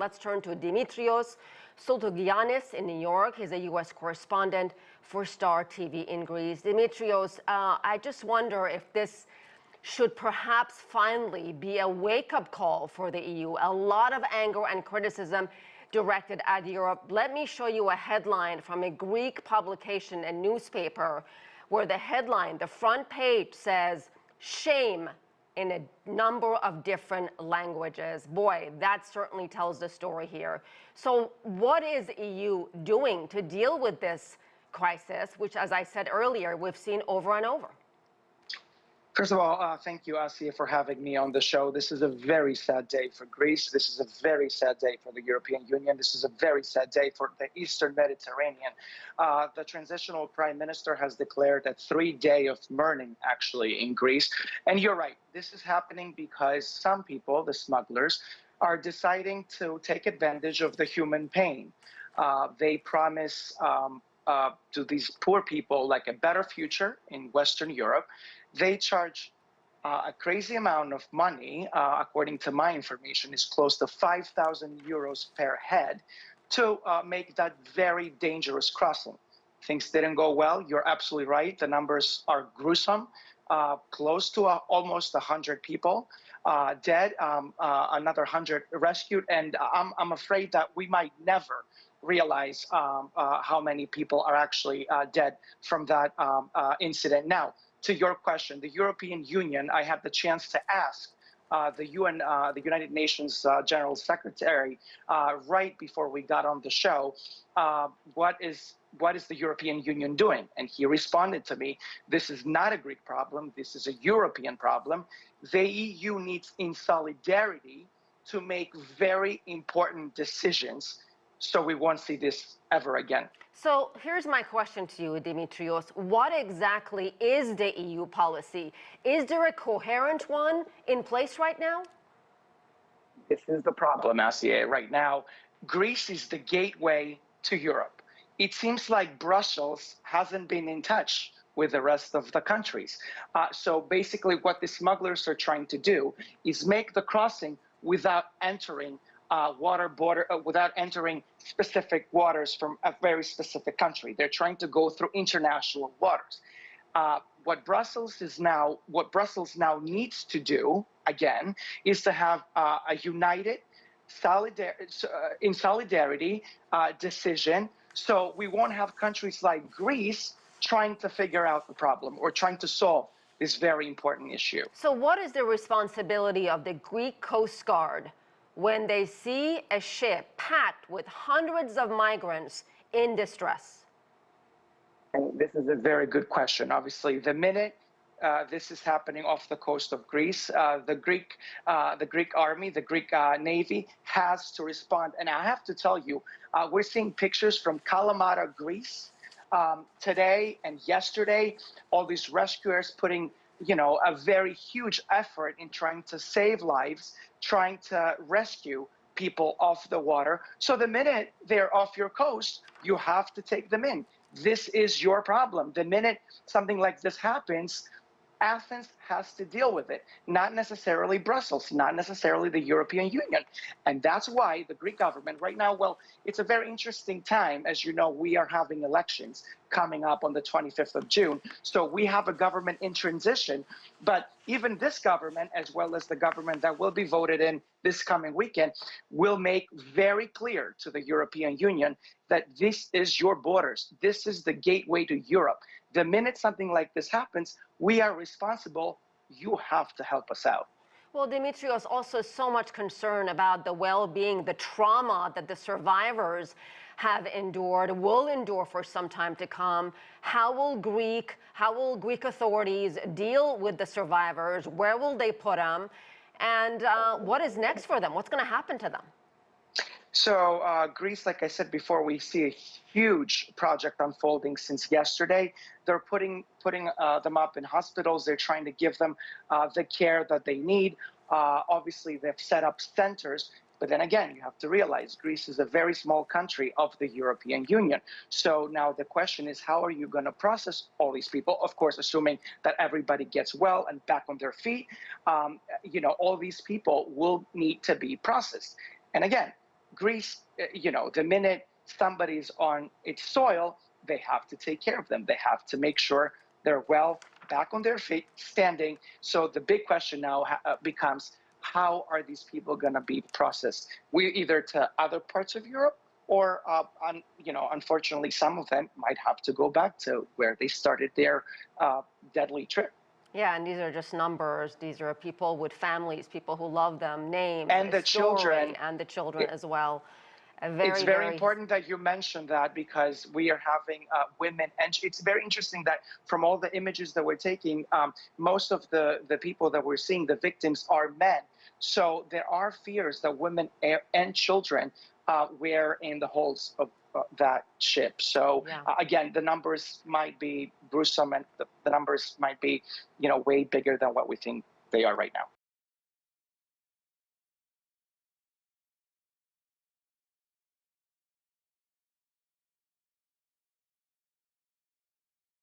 Let's turn to Dimitrios Soultogiannis in New York. He's a U.S. correspondent for Star TV in Greece. Dimitrios, I just wonder if this should perhaps finally be a wake-up call for the EU. A lot of anger and criticism directed at Europe. Let me show you a headline from a Greek publication, a newspaper, where the headline, the front page says, "Shame," in a number of different languages. Boy, that certainly tells the story here. So what is the EU doing to deal with this crisis, which, as I said earlier, we've seen over and over? First of all, thank you, Asieh, for having me on the show. This is a very sad day for Greece. This is a very sad day for the European Union. This is a very sad day for the Eastern Mediterranean. The transitional prime minister has declared a 3-day of mourning, actually, in Greece. And you're right, this is happening because some people, the smugglers, are deciding to take advantage of the human pain. They promise to these poor people like a better future in Western Europe. They charge a crazy amount of money, according to my information, is close to 5,000 euros per head, to make that very dangerous crossing. Things didn't go well. You're absolutely right. The numbers are gruesome. Close to almost 100 people dead, another 100 rescued, and I'm afraid that we might never realize how many people are actually dead from that incident. Now, to your question, the European Union, I had the chance to ask the United Nations General Secretary right before we got on the show, what is the European Union doing? And he responded to me, this is not a Greek problem, this is a European problem. The EU needs in solidarity to make very important decisions so we won't see this ever again. So here's my question to you, Dimitrios. What exactly is the EU policy? Is there a coherent one in place right now? This is the problem, Asieh. Right now, Greece is the gateway to Europe. It seems like Brussels hasn't been in touch with the rest of the countries. So basically what the smugglers are trying to do is make the crossing without entering without entering specific waters from a very specific country. They're trying to go through international waters. What Brussels now needs to do, again, is to have a united, in solidarity decision, so we won't have countries like Greece trying to figure out the problem or trying to solve this very important issue. So what is the responsibility of the Greek Coast Guard when they see a ship packed with hundreds of migrants in distress? And this is a very good question. Obviously, the minute this is happening off the coast of Greece, the Greek army, the Greek Navy has to respond. And I have to tell you, we're seeing pictures from Kalamata, Greece, today and yesterday, all these rescuers putting a very huge effort in trying to save lives, trying to rescue people off the water. So the minute they're off your coast, you have to take them in. This is your problem. The minute something like this happens, Athens has to deal with it, not necessarily Brussels, not necessarily the European Union. And that's why the Greek government right now, well, it's a very interesting time. As you know, we are having elections coming up on the 25th of June. So we have a government in transition. But even this government, as well as the government that will be voted in this coming weekend, will make very clear to the European Union that this is your borders. This is the gateway to Europe. The minute something like this happens, we are responsible. You have to help us out. Well, Dimitrios, also so much concern about the well-being, the trauma that the survivors have endured, will endure for some time to come. How will Greek authorities deal with the survivors? Where will they put them? And what is next for them? What's going to happen to them? So Greece, like I said before, we see a huge project unfolding since yesterday. They're putting them up in hospitals. They're trying to give them the care that they need. Obviously, they've set up centers. But then again, you have to realize Greece is a very small country of the European Union. So now the question is, how are you going to process all these people? Of course, assuming that everybody gets well and back on their feet, all these people will need to be processed. And again, Greece, the minute somebody's on its soil, they have to take care of them. They have to make sure they're well back on their feet, standing. So the big question now becomes, how are these people going to be processed? We either to other parts of Europe, or unfortunately, some of them might have to go back to where they started their deadly trip. Yeah, and these are just numbers. These are people with families, people who love them, names, And the story, children. and the children as well. It's very important that you mentioned that, because we are having women, and it's very interesting that from all the images that we're taking, most of the people that we're seeing, the victims, are men. So there are fears that women and children were in the holds of that ship. So again, the numbers might be gruesome, and the numbers might be, way bigger than what we think they are right now.